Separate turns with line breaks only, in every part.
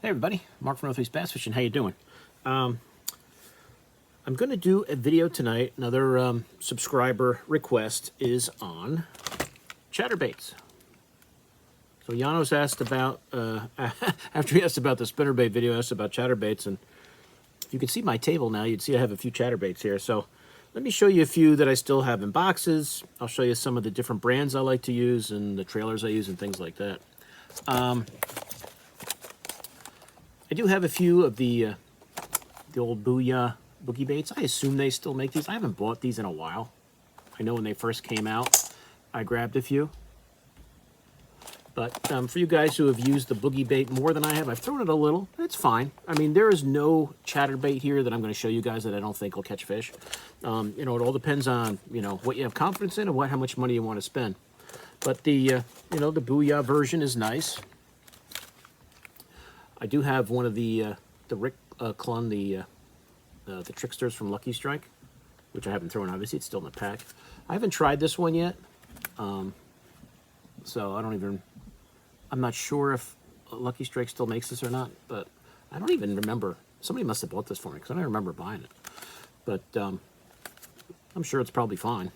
Hey everybody, Mark from Northeast Bass Fishing. How you doing? I'm going to do a video tonight. Another subscriber request is on chatterbaits. So Janos asked about, after he asked about the spinnerbait video, asked about chatterbaits. And if you can see my table now, you'd see I have a few chatterbaits here. So let me show you a few that I still have in boxes. I'll show you some of the different brands I like to use and the trailers I use and things like that. I do have a few of the old Booyah boogie baits. I assume they still make these. I haven't bought these in a while. I know when they first came out, I grabbed a few. But for you guys who have used the boogie bait more than I have, I've thrown it a little. It's fine. I mean, there is no chatterbait here that I'm going to show you guys that I don't think will catch fish. You know, it all depends on, you know, what you have confidence in and how much money you want to spend. But the, you know, the Booyah version is nice. I do have one of the Rick Clun, the Tricksters from Lucky Strike, which I haven't thrown. Obviously, it's still in the pack. I haven't tried this one yet, so I'm not sure if Lucky Strike still makes this or not, but I don't even remember. Somebody must have bought this for me, because I don't remember buying it. But I'm sure it's probably fine.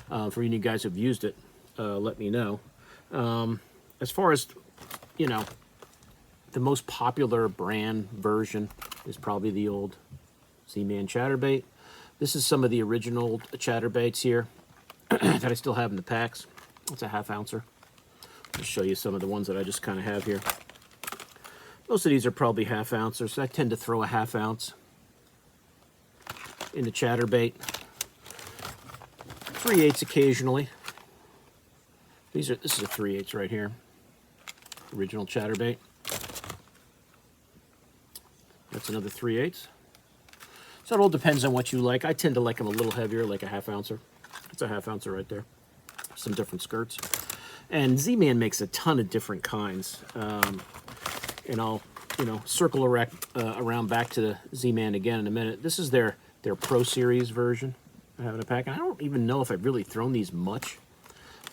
For you guys who've used it, let me know. As far as, you know, the most popular brand version is probably the old Z-Man Chatterbait. This is some of the original Chatterbaits here that I still have in the packs. It's a half ouncer. I'll show you some of the ones that I just kind of have here. Most of these are probably half ouncers, so I tend to throw a half ounce in the Chatterbait. 3/8 occasionally. This is a 3/8 right here. Original Chatterbait. That's another 3/8. So it all depends on what you like. I tend to like them a little heavier, like a half ouncer. That's a half ouncer right there. Some different skirts. And Z-Man makes a ton of different kinds. And I'll, you know, circle around back to the Z-Man again in a minute. This is their Pro Series version I have in a pack. And I don't even know if I've really thrown these much.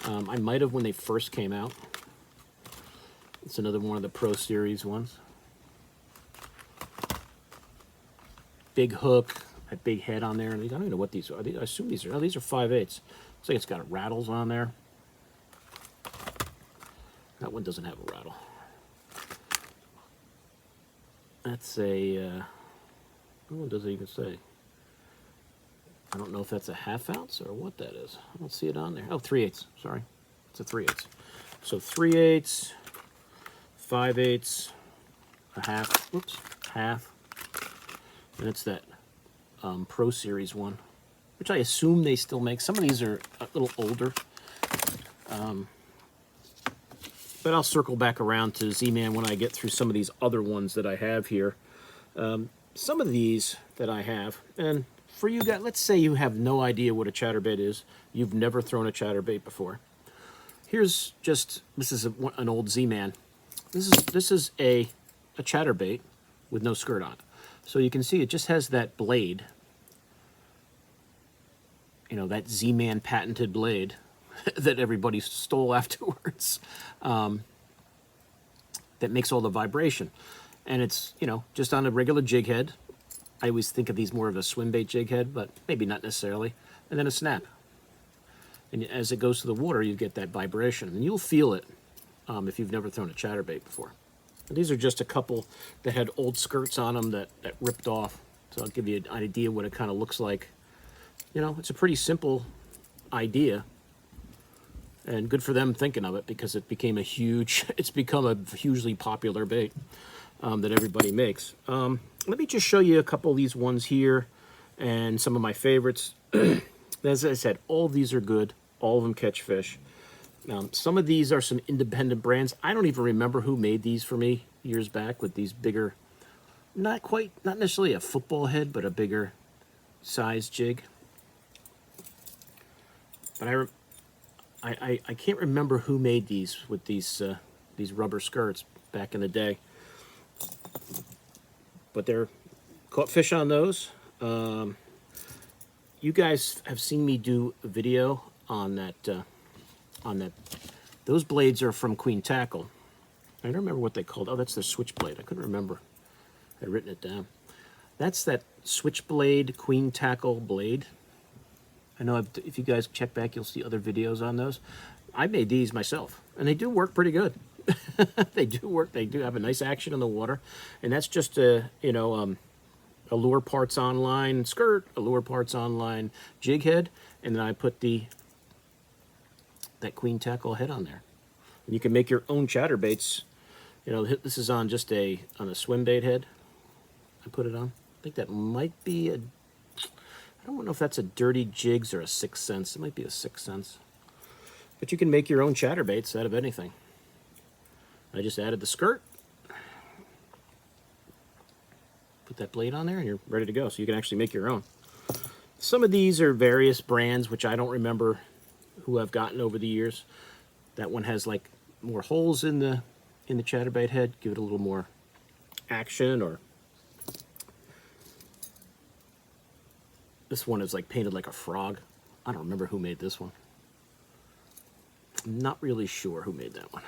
I might have when they first came out. It's another one of the Pro Series ones. Big hook, a big head on there. I don't even know what these are. I assume these are. Oh, these are 5/8. Looks like it's got rattles on there. That one doesn't have a rattle. That's a. What does it even say? I don't know if that's a half ounce or what that is. I don't see it on there. Oh, 3/8. Sorry, it's a 3/8. So 3/8, 5/8, a half. Whoops, half. And it's that Pro Series one, which I assume they still make. Some of these are a little older. But I'll circle back around to Z-Man when I get through some of these other ones that I have here. Some of these that I have, and for you guys, let's say you have no idea what a chatterbait is. You've never thrown a chatterbait before. Here's just, this is an old Z-Man. This is a chatterbait with no skirt on. So you can see it just has that blade, you know, that Z-Man patented blade that everybody stole afterwards, that makes all the vibration. And it's, you know, just on a regular jig head. I always think of these more of a swim bait jig head, but maybe not necessarily. And then a snap. And as it goes to the water, you get that vibration. And you'll feel it if you've never thrown a chatterbait before. These are just a couple that had old skirts on them that ripped off. So I'll give you an idea what it kind of looks like. You know, it's a pretty simple idea. And good for them thinking of it, because it became it's become a hugely popular bait that everybody makes. Let me just show you a couple of these ones here and some of my favorites. As I said, all of these are good. All of them catch fish. Some of these are some independent brands. I don't even remember who made these for me years back with these bigger, not necessarily a football head, but a bigger size jig. But I can't remember who made these with these rubber skirts back in the day. But they're caught fish on those. You guys have seen me do a video on that. Those blades are from Queen Tackle, I don't remember what they called. Oh, that's the switchblade. I couldn't remember. I'd written it down. That's that switchblade queen tackle blade. I know if you guys check back, you'll see other videos on those. I made these myself, and they do work pretty good. They do work. They do have a nice action in the water, and that's just a Allure Parts Online skirt, Allure Parts Online jig head, and then I put that queen tackle head on there. And you can make your own chatterbaits. You know, this is on just on a swim bait head. I put it on. I think that might be I don't know if that's a Dirty Jigs or a 6 Cents. It might be a 6 Cents. But you can make your own chatterbaits out of anything. I just added the skirt. Put that blade on there and you're ready to go. So you can actually make your own. Some of these are various brands, which I don't remember who I've gotten over the years. That one has like more holes in the chatterbait head. Give it a little more action. Or this one is like painted like a frog. I don't remember who made this one. I'm not really sure who made that one.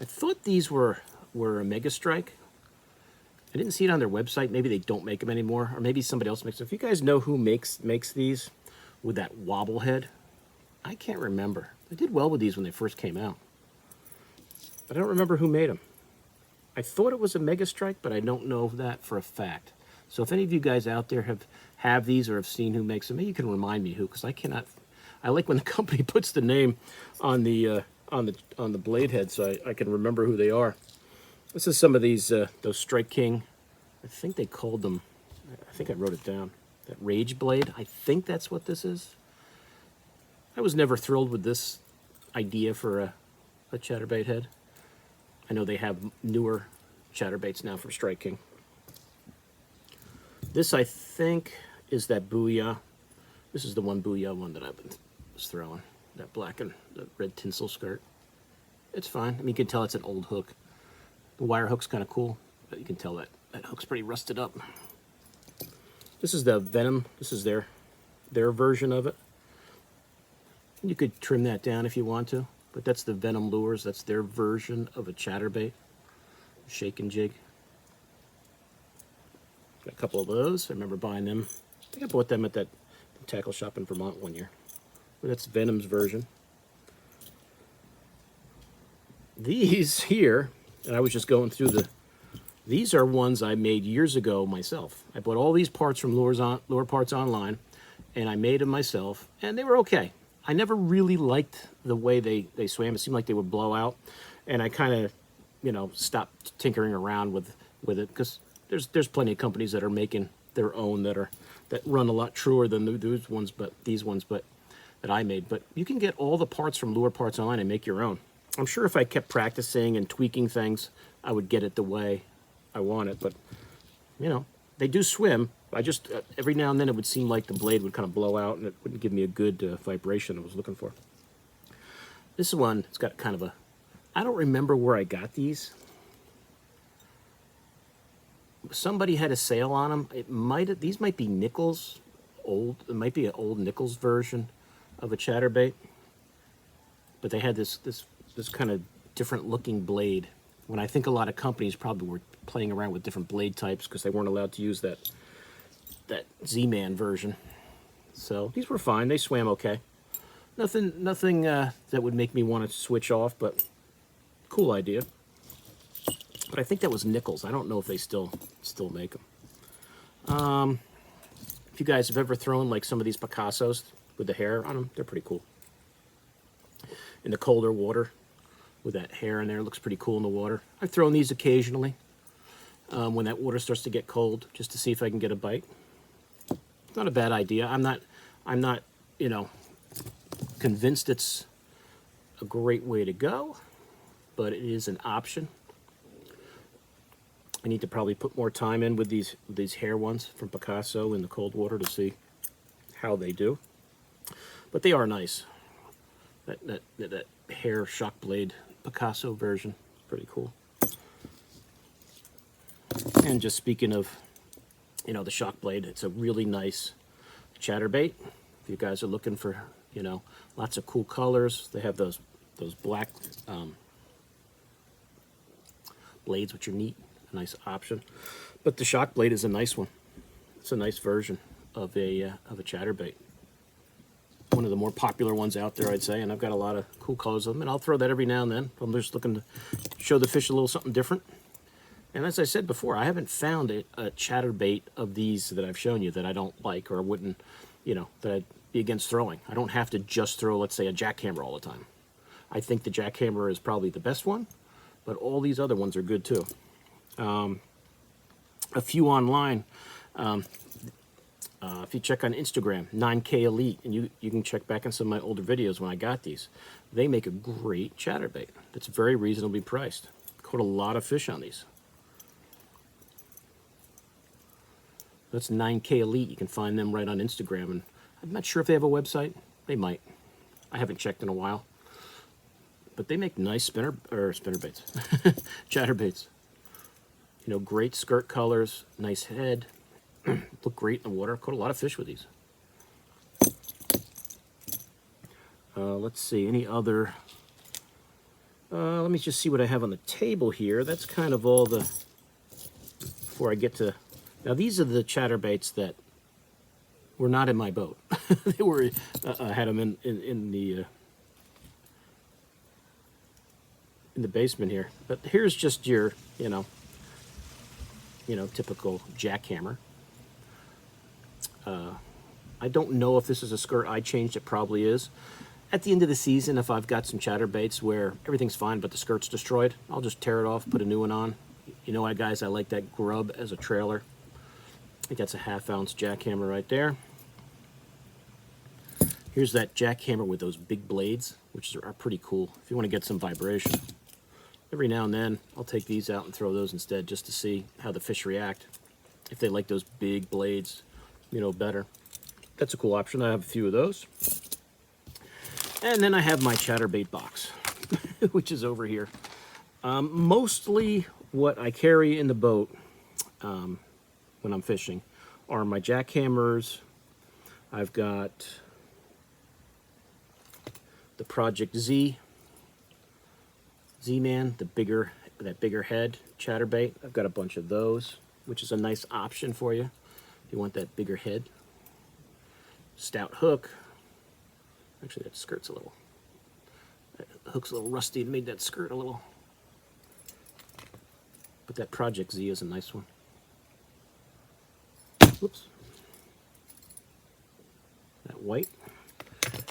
I thought these were a Mega Strike. I didn't see it on their website. Maybe they don't make them anymore, or maybe somebody else makes them. If you guys know who makes these with that wobble head, I can't remember. They did well with these when they first came out, but I don't remember who made them. I thought it was a Mega Strike, but I don't know that for a fact. So if any of you guys out there have these or have seen who makes them, maybe you can remind me who, because I cannot. I like when the company puts the name on the blade head, so I can remember who they are. This is some of these those Strike King. I think they called them. I think I wrote it down. That Rage Blade. I think that's what this is. I was never thrilled with this idea for a chatterbait head. I know they have newer chatterbaits now for Strike King. This, I think, is that Booyah. This is the one Booyah one that I was throwing. That black and the red tinsel skirt. It's fine. I mean, you can tell it's an old hook. The wire hook's kind of cool, but you can tell that hook's pretty rusted up. This is the Venom. This is their version of it. You could trim that down if you want to, but that's the Venom Lures. That's their version of a chatterbait. Shake and jig. Got a couple of those. I remember buying them. I think I bought them at that tackle shop in Vermont one year. But that's Venom's version. These here, and I was just going through these are ones I made years ago myself. I bought all these parts from Lure Parts Online, and I made them myself, and they were okay. I never really liked the way they swam. It seemed like they would blow out, and I kind of, stopped tinkering around with it, because there's plenty of companies that are making their own that run a lot truer than these ones, but that I made. But you can get all the parts from Lure Parts Online and make your own. I'm sure if I kept practicing and tweaking things, I would get it the way I want it. But, they do swim. I just, every now and then it would seem like the blade would kind of blow out and it wouldn't give me a good vibration I was looking for. This one, it's got kind of I don't remember where I got these. Somebody had a sale on them. These might be Nichols, it might be an old Nichols version of a chatterbait. But they had this kind of different looking blade. When I think a lot of companies probably were playing around with different blade types because they weren't allowed to use that Z-Man version. So these were fine. They swam okay. Nothing that would make me want to switch off, but cool idea. But I think that was Nichols. I don't know if they still make them. If you guys have ever thrown like some of these Picassos with the hair on them, they're pretty cool. In the colder water with that hair in there, it looks pretty cool in the water. I've thrown these occasionally when that water starts to get cold, just to see if I can get a bite. It's not a bad idea. I'm not, convinced it's a great way to go, but it is an option. I need to probably put more time in with these hair ones from Picasso in the cold water to see how they do. But they are nice. That hair shock blade Picasso version, pretty cool. And just speaking of, the shock blade, it's a really nice chatterbait. If you guys are looking for, lots of cool colors, they have those those black blades, which are neat, a nice option. But the shock blade is a nice one. It's a nice version of a chatterbait. One of the more popular ones out there, I'd say, and I've got a lot of cool colors of them, and I'll throw that every now and then. I'm just looking to show the fish a little something different. And as I said before, I haven't found a chatterbait of these that I've shown you that I don't like or wouldn't, you know, that I'd be against throwing. I don't have to just throw, let's say, a jackhammer all the time. I think the jackhammer is probably the best one, but all these other ones are good too. A few online, if you check on Instagram, 9K Elite, and you can check back on some of my older videos when I got these, they make a great chatterbait that's very reasonably priced. Caught a lot of fish on these. That's 9K Elite. You can find them right on Instagram, and I'm not sure if they have a website. They might. I haven't checked in a while. But they make nice spinnerbaits, chatterbaits. You know, great skirt colors, nice head. Look great in the water. Caught a lot of fish with these. Let's see, any other... let me just see what I have on the table here. That's kind of all the... Before I get to... Now, these are the chatterbaits that were not in my boat. They were... I had them in the basement here. But here's just your, you know, typical jackhammer. I don't know if this is a skirt I changed. It probably is. At the end of the season, if I've got some chatterbaits where everything's fine but the skirt's destroyed, I'll just tear it off, put a new one on. You know what, guys, I like that grub as a trailer. I think that's a 1/2 ounce jackhammer right there. Here's that jackhammer with those big blades, which are pretty cool if you want to get some vibration. Every now and then, I'll take these out and throw those instead just to see how the fish react. If they like those big blades, you know, better. That's a cool option. I have a few of those. And then I have my chatterbait box, which is over here. Mostly what I carry in the boat when I'm fishing are my jackhammers. I've got the Project Z-Man, that bigger head chatterbait. I've got a bunch of those, which is a nice option for you if you want that bigger head. Stout hook. Actually, that skirt's that hook's a little rusty. It made that skirt a little. But that Project Z is a nice one. Whoops. That white.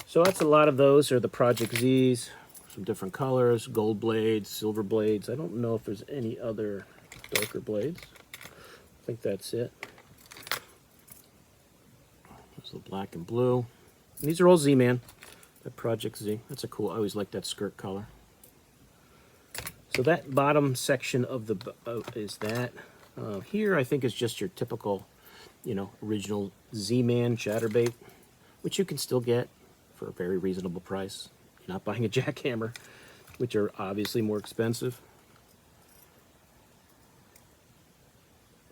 So that's a lot of those are the Project Z's. Some different colors, gold blades, silver blades. I don't know if there's any other darker blades. I think that's it. There's the black and blue. And these are all Z-Man. That Project Z. That's a cool, I always like that skirt color. So that bottom section of the boat is that. Here I think is just your typical, you know, original Z-Man chatterbait, which you can still get for a very reasonable price. You're not buying a jackhammer, which are obviously more expensive.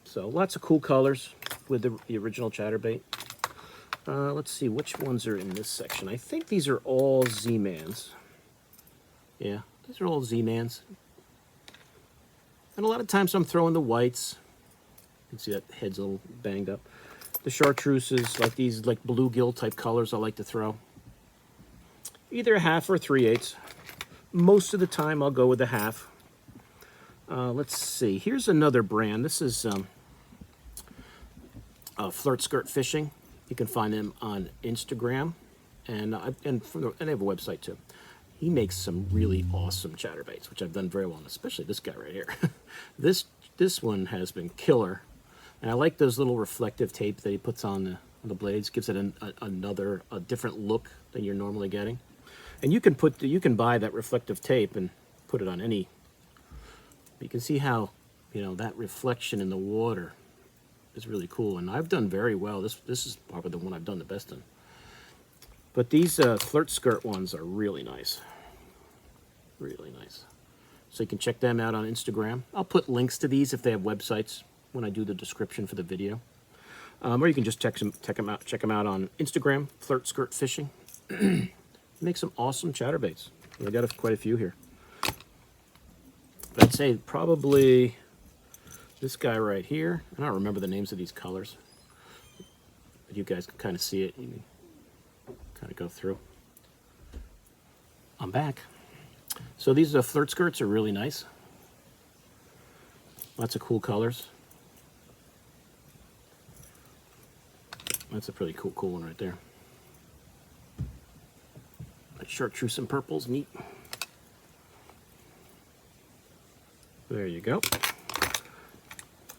So lots of cool colors with the original chatterbait. Let's see, which ones are in this section? I think these are all Z-Mans. Yeah, these are all Z-Mans. And a lot of times I'm throwing the whites. You can see that head's a little banged up. The chartreuses, like these like bluegill type colors I like to throw. Either a 1/2 or 3/8. Most of the time I'll go with the 1/2. Let's see, here's another brand. This is Flirt Skirt Fishing. You can find them on Instagram, and they have a website too. He makes some really awesome chatterbaits, which I've done very well on, especially this guy right here. This one has been killer, and I like those little reflective tape that he puts on the blades. Gives it a different look than you're normally getting. And you can buy that reflective tape and put it on any. You can see how, you know, that reflection in the water is really cool, and I've done very well. This is probably the one I've done the best in. But these Flirt Skirt ones are really nice. Really nice. So you can check them out on Instagram. I'll put links to these if they have websites when I do the description for the video. Or you can just check them out on Instagram, Flirt Skirt Fishing. Make some awesome chatterbaits. I got quite a few here. But I'd say probably this guy right here. I don't remember the names of these colors, but you guys can kind of see it. You can kind of go through. I'm back. So these flirt skirts are really nice. Lots of cool colors. That's a pretty cool one right there. That chartreuse and purple's neat. There you go.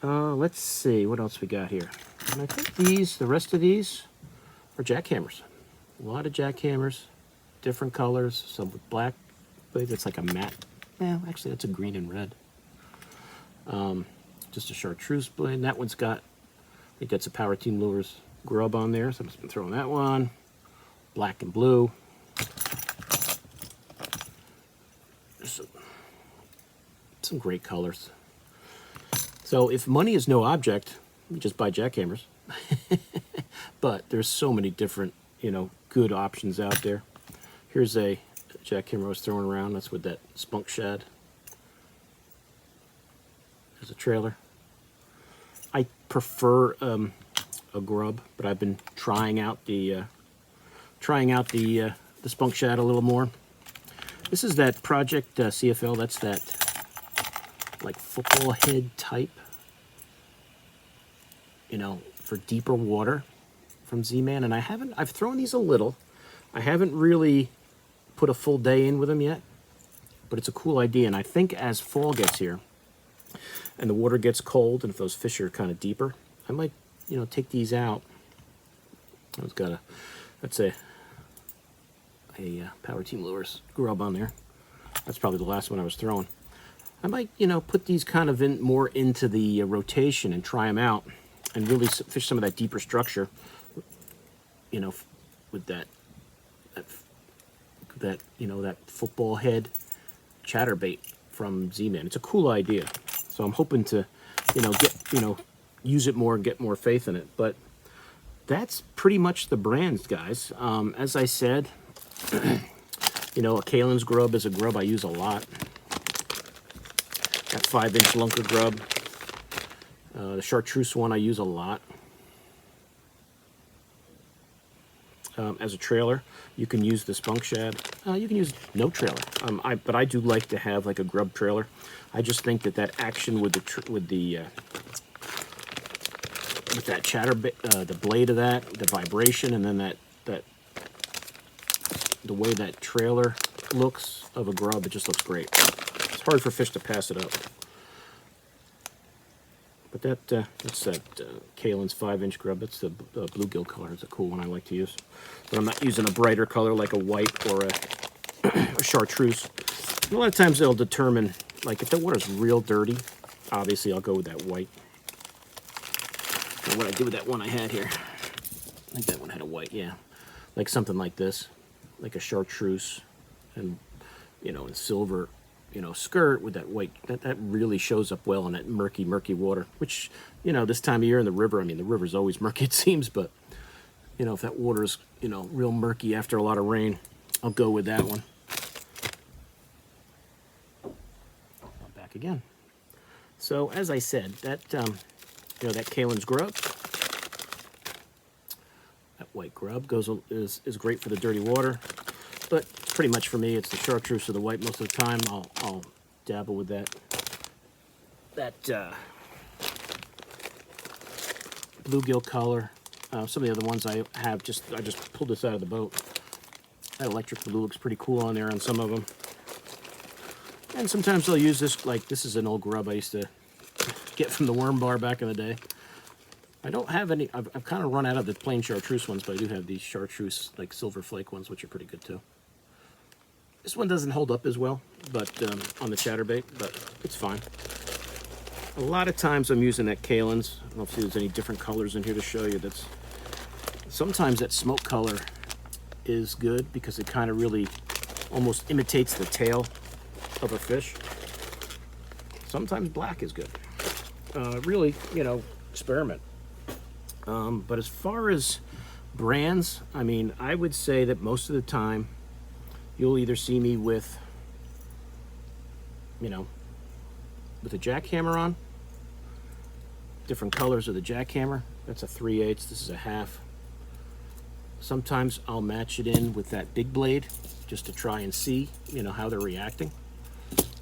Let's see what else we got here. And I think the rest of these are jackhammers. A lot of jackhammers, different colors, some with black. I believe it's like a matte. Well, actually, that's a green and red. Just a chartreuse blade. And that one's got, I think that's a Power Team Lures grub on there, so I'm just been throwing that one. Black and blue. Some great colors. So if money is no object, you just buy jackhammers. But there's so many different, good options out there. Here's a jackhammer I was throwing around. That's with that spunk shad. There's a trailer. I prefer a grub, but I've been trying out the spunk shad a little more. This is that Project CFL. That's that like football head type, for deeper water from Z-Man. And I've thrown these a little. I haven't really put a full day in with them yet, but it's a cool idea. And I think as fall gets here and the water gets cold, and if those fish are kind of deeper, I might, take these out. That's a Power Team Lures grub on there. That's probably the last one I was throwing. I might, put these kind of more into the rotation and try them out and really fish some of that deeper structure, with that football head chatterbait from Z-Man. It's a cool idea. So I'm hoping to, use it more and get more faith in it. But that's pretty much the brands, guys. As I said, a Kalen's grub is a grub I use a lot. That 5-inch lunker grub. The chartreuse one I use a lot. As a trailer, you can use the spunk shad. You can use no trailer. But I do like to have like a grub trailer. I just think that action with that chatterbait, the blade of that, the vibration, and then the way that trailer looks of a grub, it just looks great. It's hard for fish to pass it up. But that's that Kalen's 5-inch grub. That's the bluegill color. It's a cool one I like to use. But I'm not using a brighter color like a white or a chartreuse. And a lot of times they'll determine, like if the water's real dirty, obviously I'll go with that white. And what I did with that one I had here, I think that one had a white, yeah. Like something like this, like a chartreuse and, and silver, skirt with that white. That really shows up well in that murky water, which, this time of year in the river, the river's always murky it seems, but, if that water's, real murky after a lot of rain, I'll go with that one. Back again. So, as I said, that, that Kalen's grub, that white grub is great for the dirty water, but pretty much for me, it's the chartreuse or the white most of the time. I'll dabble with that bluegill color. Some of the other ones I just pulled this out of the boat. That electric blue looks pretty cool on there on some of them. And sometimes I'll use this, like this is an old grub I used to get from the worm bar back in the day. I don't have any, I've kind of run out of the plain chartreuse ones, but I do have these chartreuse, like silver flake ones, which are pretty good too. This one doesn't hold up as well, but on the chatterbait, but it's fine. A lot of times I'm using that Kalen's. I don't know if there's any different colors in here to show you. Sometimes that smoke color is good because it kind of really almost imitates the tail of a fish. Sometimes black is good. Really, experiment. But as far as brands, I would say that most of the time, you'll either see me with, you know, with a jackhammer on, different colors of the jackhammer. That's a 3/8, this is a half. Sometimes I'll match it in with that big blade just to try and see, you know, how they're reacting.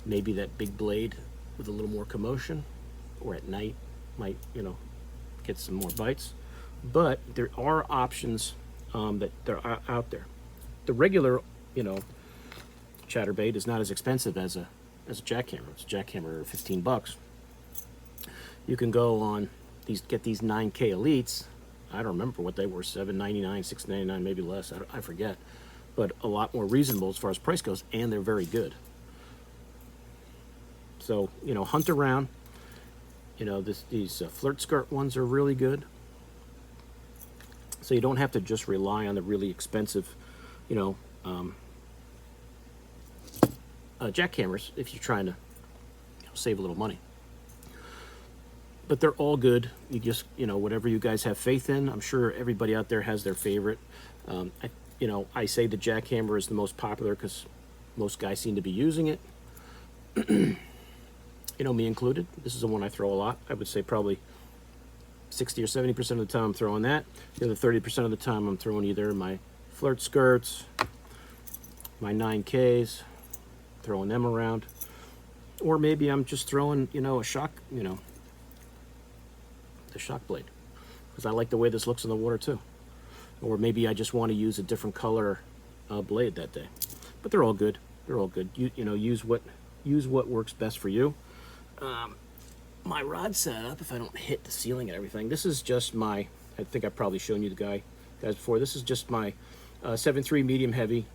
Maybe that big blade with a little more commotion, or at night might, you know, get some more bites. But there are options that are out there. The regular, you know, chatterbait is not as expensive as a jackhammer. It's a jackhammer 15 bucks. You can go on get these 9K Elites. I don't remember what they were, $7.99, $6.99, maybe less. I forget, but a lot more reasonable as far as price goes, and they're very good. So, you know, hunt around. You know, these flirt skirt ones are really good. So you don't have to just rely on the really expensive, you know, jackhammers if you're trying to, you know, save a little money. But they're all good. You just, you know, whatever you guys have faith in. I'm sure everybody out there has their favorite. You know, I say the jackhammer is the most popular because most guys seem to be using it. You know, me included. This is the one I throw a lot. I would say probably 60 or 70% of the time I'm throwing that. The other 30% of the time I'm throwing either my flirt skirts, my 9Ks, throwing them around, or maybe I'm just throwing, you know, a shock, you know, the shock blade, because I like the way this looks in the water too. Or maybe I just want to use a different color blade that day. But they're all good. They're all good. You know, use what works best for you. My rod setup, if I don't hit the ceiling and everything, this is just my, I think I've probably shown you guys before, this is just my 7.3 medium heavy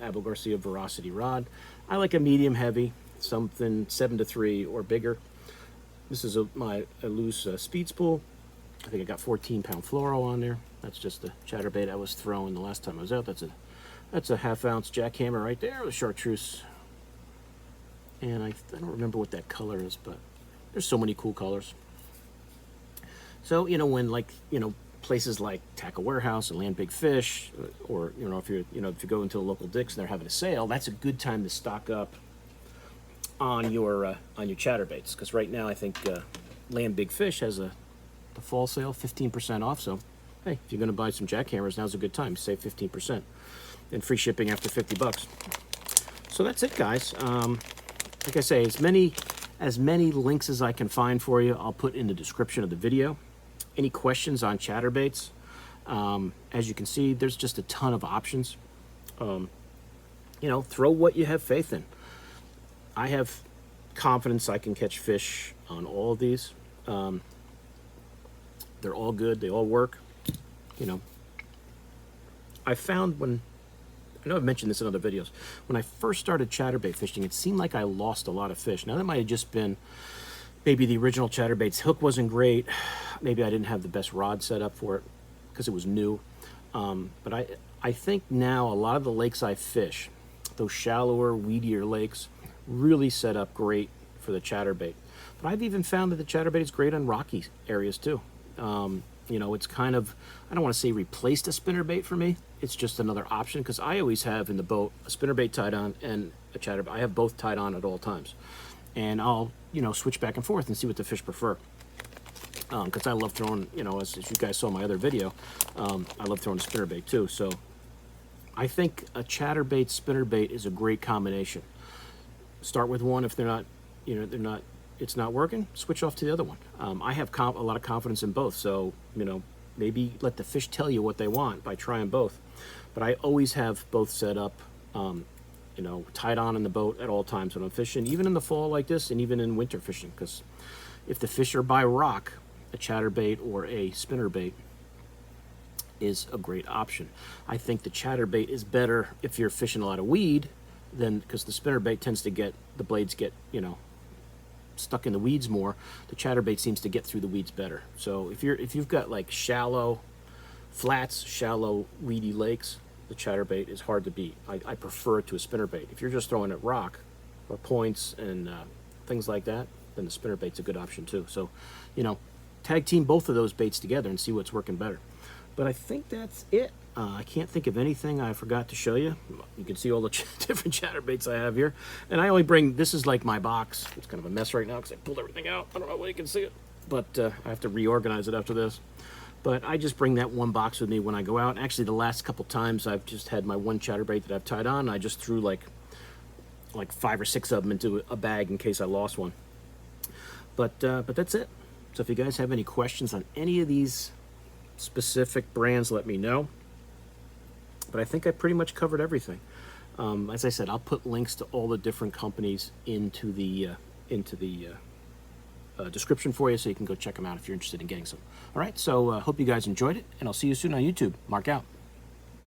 Abu Garcia Veracity rod. I like a medium heavy, something 7-3 or bigger. This is my loose speed spool. I think I got 14-pound fluoro on there. That's just the chatterbait I was throwing the last time I was out. That's a half-ounce jackhammer right there with chartreuse. And I don't remember what that color is, but there's so many cool colors. So, you know, when, like, you know, places like Tackle Warehouse and Land Big Fish, or, you know, if you go into a local Dick's and they're having a sale, that's a good time to stock up on your chatterbaits, because right now I think Land Big Fish has the fall sale, 15% off. So, hey, if you're going to buy some jackhammers, now's a good time. Save 15% and free shipping after 50 bucks. So that's it, guys. Like I say, as many links as I can find for you, I'll put in the description of the video. Any questions on chatterbaits? As you can see, there's just a ton of options. You know, throw what you have faith in. I have confidence I can catch fish on all of these. They're all good. They all work. You know, I found I know I've mentioned this in other videos, when I first started chatterbait fishing, it seemed like I lost a lot of fish. Now, that might have just been maybe the original chatterbait's hook wasn't great. Maybe I didn't have the best rod set up for it because it was new. But I think now a lot of the lakes I fish, those shallower, weedier lakes, really set up great for the chatterbait. But I've even found that the chatterbait is great on rocky areas too. You know, it's kind of, I don't want to say replaced a spinnerbait for me. It's just another option, because I always have in the boat a spinnerbait tied on and a chatterbait. I have both tied on at all times. And I'll, you know, switch back and forth and see what the fish prefer. Because I love throwing, you know, as you guys saw in my other video, I love throwing a spinnerbait too. So I think a chatterbait spinnerbait is a great combination. Start with one. If they're not, you know, it's not working, switch off to the other one. I have a lot of confidence in both, so, you know, maybe let the fish tell you what they want by trying both. But I always have both set up, you know, tied on in the boat at all times when I'm fishing, even in the fall like this, and even in winter fishing, because if the fish are by rock, a chatterbait or a spinnerbait is a great option. I think the chatterbait is better if you're fishing a lot of weed, than, because the spinnerbait tends to get, the blades get, you know, stuck in the weeds more. The chatterbait seems to get through the weeds better. So if you've got like shallow flats, shallow weedy lakes, the chatterbait is hard to beat. I prefer it to a spinnerbait. If you're just throwing at rock or points and things like that, then the spinnerbait's a good option too. So, you know, tag team both of those baits together and see what's working better. But I think that's it. I can't think of anything I forgot to show you. You can see all the different chatterbaits I have here. And I only bring, this is like my box. It's kind of a mess right now because I pulled everything out. I don't know whether you can see it, but I have to reorganize it after this. But I just bring that one box with me when I go out. Actually, the last couple times I've just had my one chatterbait that I've tied on. I just threw like 5 or 6 of them into a bag in case I lost one. But that's it. So if you guys have any questions on any of these specific brands, let me know. But I think I pretty much covered everything. As I said, I'll put links to all the different companies into the description for you, so you can go check them out if you're interested in getting some. All right, so hope you guys enjoyed it, and I'll see you soon on YouTube. Mark out.